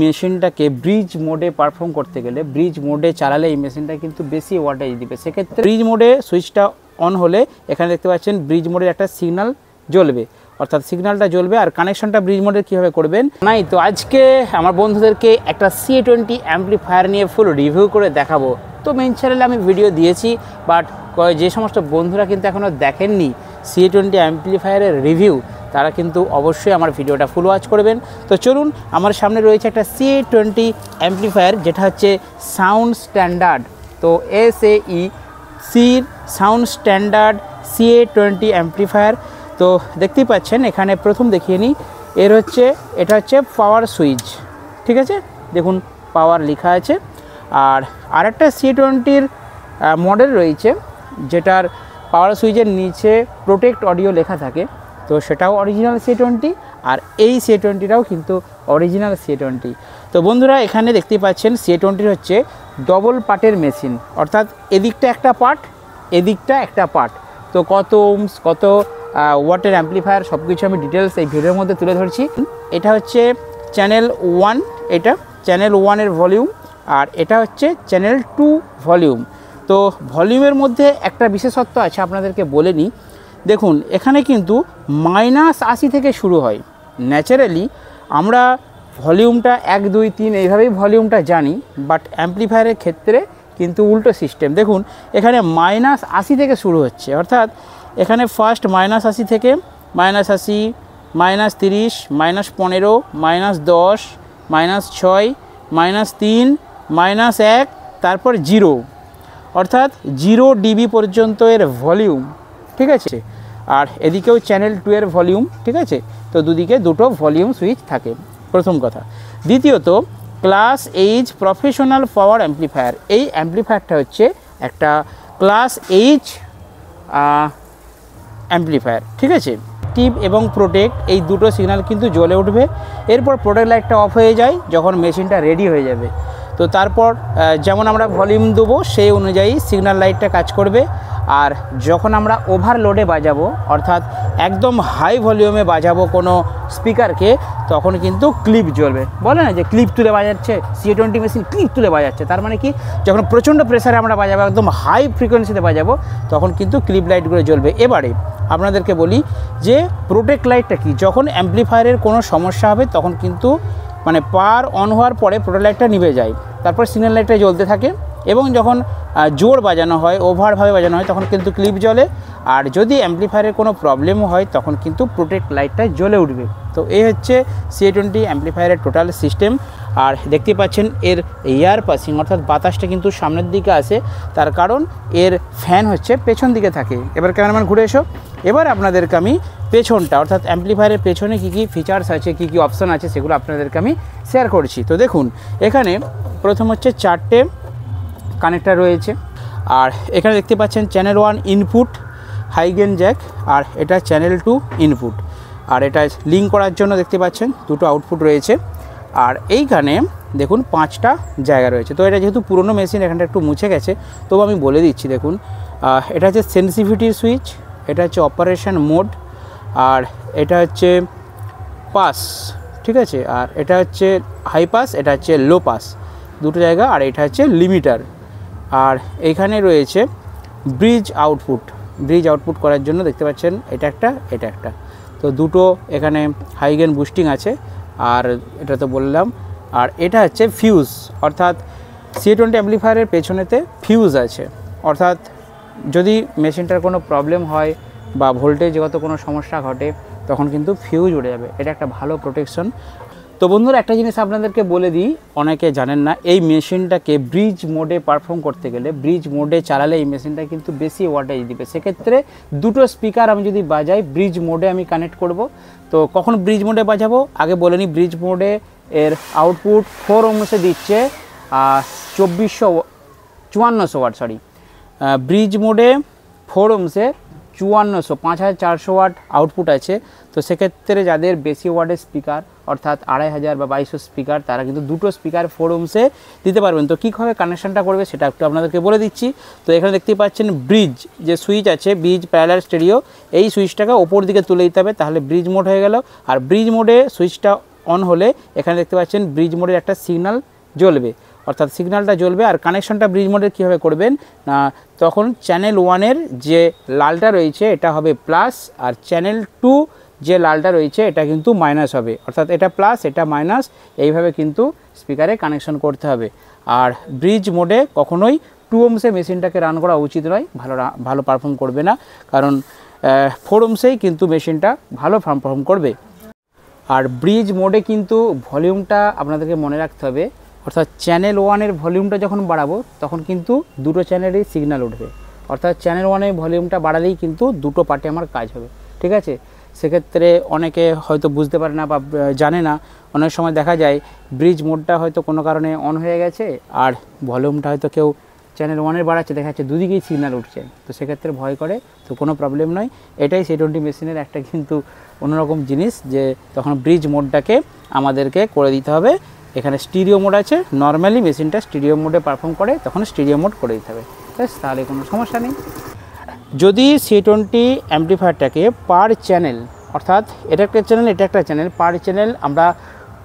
মেশিনটাকে bridge মোডে perform করতে গেলে ব্রিজ মোডে চালালে এই মেশিনটা কিন্তু বেশি ওয়াটেজ দিবে। সেক্ষেত্রে ব্রিজ মোডে সুইচটা অন হলে এখানে দেখতে পাচ্ছেন ব্রিজ মোডের একটা সিগন্যাল জ্বলবে, অর্থাৎ সিগন্যালটা জ্বলবে। আর কানেকশনটা ব্রিজ মোডে কীভাবে করবেন নাই তো আজকে আমার বন্ধুদেরকে একটা C20 অ্যাম্পলিফায়ার নিয়ে ফুল রিভিউ করে দেখাবো। তো মেইন চ্যানেলে আমি ভিডিও দিয়েছি, বাট যে সমস্ত বন্ধুরা কিন্তু এখনও দেখেননি C20 অ্যাম্পলিফায়ারের রিভিউ, তারা কিন্তু অবশ্যই আমার ভিডিওটা ফুল ওয়াচ করবেন। তো চলুন, আমার সামনে রয়েছে একটা C20 অ্যাম্পলিফায়ার, যেটা হচ্ছে সাউন্ড স্ট্যান্ডার্ড। তো SAE sound standard CA20 amplifier. তো দেখতেই পাচ্ছেন এখানে প্রথম দেখিয়ে নিই, এটা হচ্ছে পাওয়ার সুইচ, ঠিক আছে, দেখুন পাওয়ার লেখা আছে। আর আরেকটা C20-র মডেল রয়েছে, যেটার পাওয়ার সুইচের নিচে প্রোটেক্ট অডিও লেখা থাকে, তো সেটাও অরিজিনাল C20। আর এই C20টাও কিন্তু অরিজিনাল C20। তো বন্ধুরা এখানে দেখতে পাচ্ছেন C20 হচ্ছে ডবল পার্টের মেশিন, অর্থাৎ এদিকটা একটা পার্ট, এদিকটা একটা পার্ট। তো কত ওমস, কত ওয়াটের অ্যাম্পলিফায়ার সব কিছু আমি ডিটেলস এই ভিডিওর মধ্যে তুলে ধরছি। এটা হচ্ছে চ্যানেল 1, এটা চ্যানেল 1-এর ভলিউম, আর এটা হচ্ছে চ্যানেল 2 ভলিউম। তো ভলিউমের মধ্যে একটা বিশেষত্ব আছে, আপনাদেরকে বলে নিই। দেখুন এখানে কিন্তু -80 থেকে শুরু হয়। ন্যাচারালি আমরা ভলিউমটা 1 2 3 এইভাবেই ভলিউমটা জানি, বাট অ্যাম্পলিফায়ারের ক্ষেত্রে কিন্তু উল্টো সিস্টেম। দেখুন এখানে -80 থেকে শুরু হচ্ছে, অর্থাৎ এখানে ফার্স্ট -80 থেকে -80, -30, -15, -10, -6, -3, -1, তারপর 0, অর্থাৎ 0 dB পর্যন্ত এর ভলিউম, ঠিক আছে। আর এদিকেও চ্যানেল 2-এর ভলিউম, ঠিক আছে। তো দুদিকে দুটো ভলিউম সুইচ থাকে, প্রথম কথা। দ্বিতীয়ত, ক্লাস H প্রফেশনাল পাওয়ার অ্যাম্পলিফায়ার। এই অ্যাম্পলিফায়ারটা হচ্ছে একটা ক্লাস H অ্যাম্পলিফায়ার, ঠিক আছে। টিপ এবং প্রোটেক্ট এই দুটো সিগন্যাল কিন্তু জ্বলে উঠবে। এরপর প্রোটেক্ট লাইটটা অফ হয়ে যায় যখন মেশিনটা রেডি হয়ে যাবে। তো তারপর যেমন আমরা ভলিউম দেবো সেই অনুযায়ী সিগন্যাল লাইটটা কাজ করবে। আর যখন আমরা ওভারলোডে বাজাবো, অর্থাৎ একদম হাই ভলিউমে বাজাবো কোনো স্পিকারকে, তখন কিন্তু ক্লিপ জ্বলবে। বলে না যে ক্লিপ তুলে বাজাচ্ছে, C20 মেশিন ক্লিপ তুলে বাজাচ্ছে, তার মানে কি, যখন প্রচণ্ড প্রেসারে আমরা বাজাবো, একদম হাই ফ্রিকোয়েন্সিতে বাজাবো, তখন কিন্তু ক্লিপ লাইটগুলো জ্বলবে। এবারে আপনাদেরকে বলি যে প্রোটেক্ট লাইটটা কি, যখন অ্যাম্পলিফায়ারের কোনো সমস্যা হবে তখন কিন্তু মানে পাওয়ার অন হওয়ার পরে প্রোটেক্ট লাইটটা নিভে যায়, তারপর সিগন্যাল লাইটটা জ্বলতে থাকে। এবং যখন জোর বাজানো হয়, ওভারভাবে বাজানো হয়, তখন কিন্তু ক্লিপ জ্বলে। আর যদি অ্যাম্পলিফায়ারের কোনো প্রবলেম হয় তখন কিন্তু প্রোটেক্ট লাইটটা জ্বলে উঠবে। তো এই হচ্ছে C20 অ্যাম্পলিফায়ারের টোটাল সিস্টেম। আর দেখতে পাচ্ছেন এর এয়ার পাসিং, অর্থাৎ বাতাসটা কিন্তু সামনের দিকে আসে, তার কারণ এর ফ্যান হচ্ছে পেছন দিকে থাকে। এবার ক্যামেরাম্যান ঘুরে এসো। এবার আপনাদেরকে আমি পেছনটা, অর্থাৎ অ্যাম্পলিফায়ারের পেছনে কী কী ফিচার্স আছে, কী কী অপশান আছে, সেগুলো আপনাদেরকে আমি শেয়ার করছি। তো দেখুন এখানে প্রথম হচ্ছে 4টে কানেক্টার রয়েছে। আর এখানে দেখতে পাচ্ছেন channel 1 input high gain jack, আর এটা চ্যানেল 2 ইনপুট। আর এটা লিঙ্ক করার জন্য দেখতে পাচ্ছেন দুটো আউটপুট রয়েছে। আর এইখানে দেখুন 5টা জায়গা রয়েছে। তো এটা যেহেতু পুরনো মেশিন, এখানটা একটু মুছে গেছে, তবু আমি বলে দিচ্ছি। দেখুন এটা হচ্ছে সেন্সিটিভিটির সুইচ, এটা হচ্ছে অপারেশন মোড, আর এটা হচ্ছে পাস, ঠিক আছে। আর এটা হচ্ছে হাই পাস, এটা হচ্ছে লো পাস, দুটো জায়গা। আর এটা হচ্ছে লিমিটার। আর এইখানে রয়েছে ব্রিজ আউটপুট করার জন্য দেখতে পাচ্ছেন এটা একটা। তো দুটো এখানে হাই গেন বুস্টিং আছে, আর এটা তো বললাম। আর এটা হচ্ছে ফিউজ, অর্থাৎ C20 অ্যাম্পলিফায়ারের পেছনেতে ফিউজ আছে, অর্থাৎ যদি মেশিনটার কোনো প্রবলেম হয় বা ভোল্টেজগত কোনো সমস্যা ঘটে, তখন কিন্তু ফিউজ উড়ে যাবে। এটা একটা ভালো প্রোটেকশন। তো বন্ধুরা একটা জিনিস আপনাদেরকে বলে দিই, অনেকে জানেন না, এই মেশিনটাকে ব্রিজ মোডে পারফর্ম করতে গেলে ব্রিজ মোডে চালালে এই মেশিনটা কিন্তু বেশি ওয়াটেজ দিবে। সেক্ষেত্রে দুটো স্পিকার আমি যদি বাজাই, ব্রিজ মোডে আমি কানেক্ট করব। তো কখন ব্রিজ মোডে বাজাবো আগে বলে নিই। ব্রিজ মোডে এর আউটপুট 4 ohmসে দিচ্ছে 5400 ওয়াট, ব্রিজ মোডে 4 ohmসে 5400 ওয়াট আউটপুট আছে। তো সেক্ষেত্রে যাদের বেশি ওয়াটের স্পিকার, অর্থাৎ 2500 বা 2200 স্পিকার, তারা কিন্তু দুটো স্পিকার 4 ohmসে দিতে পারবেন। তো কীভাবে কানেকশানটা করবে সেটা একটু আপনাদেরকে বলে দিচ্ছি। তো এখানে দেখতেই পাচ্ছেন ব্রিজ যে সুইচ আছে, ব্রিজ প্যারালাল স্টেরিও, এই সুইচটাকে ওপর দিকে তুলে দিতে হবে, তাহলে ব্রিজ মোড হয়ে গেল। আর ব্রিজ মোডে সুইচটা অন হলে এখানে দেখতে পাচ্ছেন ব্রিজ মোডের একটা সিগন্যাল জ্বলবে, অর্থাৎ সিগন্যালটা জ্বলবে। আর কানেকশনটা ব্রিজ মোডের কীভাবে করবেন না, তখন চ্যানেল 1-এর যে লালটা রয়েছে এটা হবে প্লাস, আর চ্যানেল 2 যে লালটা রয়েছে এটা কিন্তু মাইনাস হবে, অর্থাৎ এটা প্লাস এটা মাইনাস, এইভাবে কিন্তু স্পিকারে কানেকশন করতে হবে। আর ব্রিজ মোডে কখনোই 2 ohms মেশিনটাকে রান করা উচিত নয়, ভালো পারফর্ম করবে না, কারণ 4 ohms-এই কিন্তু মেশিনটা ভালো পারফর্ম করবে। আর ব্রিজ মোডে কিন্তু ভলিউমটা আপনাদেরকে মনে রাখতে হবে, অর্থাৎ চ্যানেল 1-এর ভলিউমটা যখন বাড়াবো তখন কিন্তু দুটো চ্যানেলেরই সিগন্যাল উঠবে, অর্থাৎ চ্যানেল 1-এর ভলিউমটা বাড়ালেই কিন্তু দুটো পার্টে আমার কাজ হবে, ঠিক আছে। সেক্ষেত্রে অনেকে হয়তো বুঝতে পারে না বা জানে না, অনেক সময় দেখা যায় ব্রিজ মোডটা হয়তো কোনো কারণে অন হয়ে গেছে আর ভলিউমটা হয়তো কেউ চ্যানেল 1-এর বাড়াচ্ছে, দেখা যাচ্ছে দুদিকেই সিগন্যাল উঠছে, তো সেক্ষেত্রে ভয় করে, তো কোনো প্রবলেম নয়। এটাই C20 মেশিনের একটা কিন্তু অন্যরকম জিনিস, যে তখন ব্রিজ মোডটাকে আমাদেরকে করে দিতে হবে। এখানে স্টিরিও মোড আছে, নর্মালি মেশিনটা স্টিরিও মোডে পারফর্ম করে, তখন স্টিরিও মোড করে দিতে হবে, তাহলে কোনো সমস্যা নেই। যদি C20 অ্যাম্পলিফায়ারটাকে পার চ্যানেল, অর্থাৎ এটা একটা চ্যানেল এটা একটা চ্যানেল, পার চ্যানেল আমরা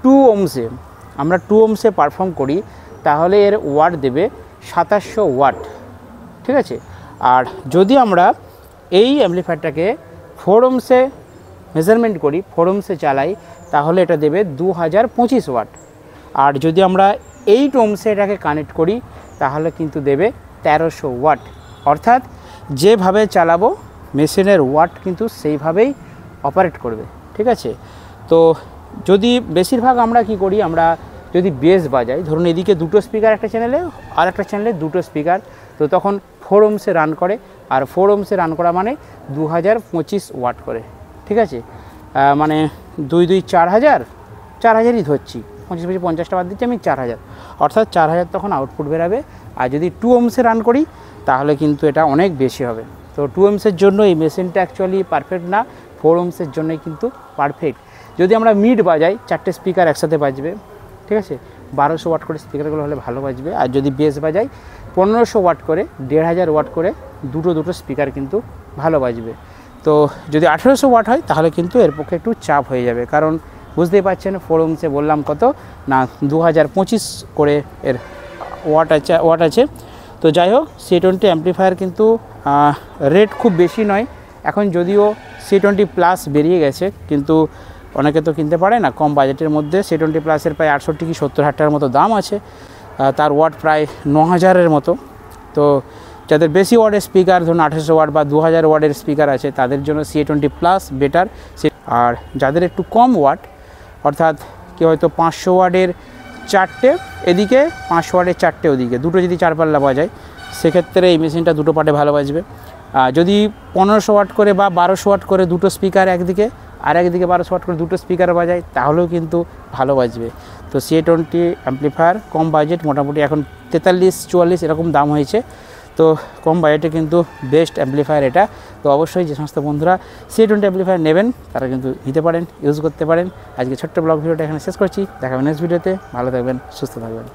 2 ohms-এ পারফর্ম করি, তাহলে এর ওয়াট দেবে 2700 ওয়াট, ঠিক আছে। আর যদি আমরা এই অ্যাম্পলিফায়ারটাকে 4 ohms-এ মেজারমেন্ট করি, 4 ohms-এ চালাই, তাহলে এটা দেবে 2025 ওয়াট। আর যদি আমরা 8 ohms-এ এটাকে কানেক্ট করি তাহলে কিন্তু দেবে 1300 ওয়াট, অর্থাৎ যেভাবে চালাবো মেশিনের ওয়াট কিন্তু সেইভাবেই অপারেট করবে, ঠিক আছে। তো যদি বেশিরভাগ আমরা কি করি, আমরা যদি বেস বাজাই, ধরুন এদিকে দুটো স্পিকার একটা চ্যানেলে আর একটা চ্যানেলে দুটো স্পিকার, তো তখন 4 ohms-এ রান করে, আর 4 ohms-এ রান করা মানে 2025 ওয়াট করে, ঠিক আছে। মানে 2 2 4000ই ধরছি, 25 50টা বাদ দিচ্ছি আমি, 4000, অর্থাৎ 4000 তখন আউটপুট বেরাবে। আর যদি 2 ohms-এ রান করি তাহলে কিন্তু এটা অনেক বেশি হবে। তো 2 ohms-এর জন্য এই মেশিনটা অ্যাকচুয়ালি পারফেক্ট না, 4 ohms-এর জন্যই কিন্তু পারফেক্ট। যদি আমরা মিড বাজাই, 4টে স্পিকার একসাথে বাজবে, ঠিক আছে, 1200 ওয়াট করে স্পিকারগুলো হলে ভালো বাজবে। আর যদি বেস বাজাই 1500 ওয়াট করে, 1500 ওয়াট করে দুটো স্পিকার কিন্তু ভালো বাজবে। তো যদি 1800 ওয়াট হয় তাহলে কিন্তু এর পক্ষে একটু চাপ হয়ে যাবে, কারণ বুঝতেই পারছেন 4 ohms-এ বললাম কত না 2025 করে এর ওয়াট আছে। তো যাই হোক, C20 অ্যাম্পলিফায়ার কিন্তু রেট খুব বেশি নয় এখন, যদিও C20 প্লাস বেরিয়ে গেছে, কিন্তু অনেকে তো কিনতে পারে না কম বাজেটের মধ্যে। C20 প্লাসের প্রায় 68 কি 70 হাজার টাকার মতো দাম আছে, তার ওয়াট প্রায় 9000-এর মতো। তো যাদের বেশি ওয়াটের স্পিকার, ধরুন 1800 ওয়াট বা 2000 ওয়াটের স্পিকার আছে, তাদের জন্য C20 প্লাস বেটার। আর যাদের একটু কম ওয়াট, অর্থাৎ কি হয়তো 500 ওয়াটের 4টে এদিকে, 500 ওয়াটের 4টে ওদিকে, দুটো যদি 4 পাল্লা বাজায়, সেক্ষেত্রে এই মেশিনটা দুটো পার্টে ভালো বাজবে। যদি 1500 ওয়াট করে বা 1200 ওয়াট করে দুটো স্পিকার একদিকে, আর একদিকে 1200 ওয়াট করে দুটো স্পিকার বাজায়, তাহলেও কিন্তু ভালো বাজবে। তো C20 অ্যাম্পলিফায়ার কম বাজেট, মোটামুটি এখন 43-44 এরকম দাম হয়েছে, তো কম বাজেটে কিন্তু বেস্ট অ্যাম্পলিফায়ার এটা। তো অবশ্যই যে সমস্ত বন্ধুরা C20 অ্যাম্পলিফায়ার নেবেন তারা কিন্তু নিতে পারেন, ইউজ করতে পারেন। আজকে ছোট্ট ব্লগ ভিডিওটা এখানে শেষ করছি, দেখাবেন নেক্সট ভিডিওতে। ভালো থাকবেন, সুস্থ থাকবেন।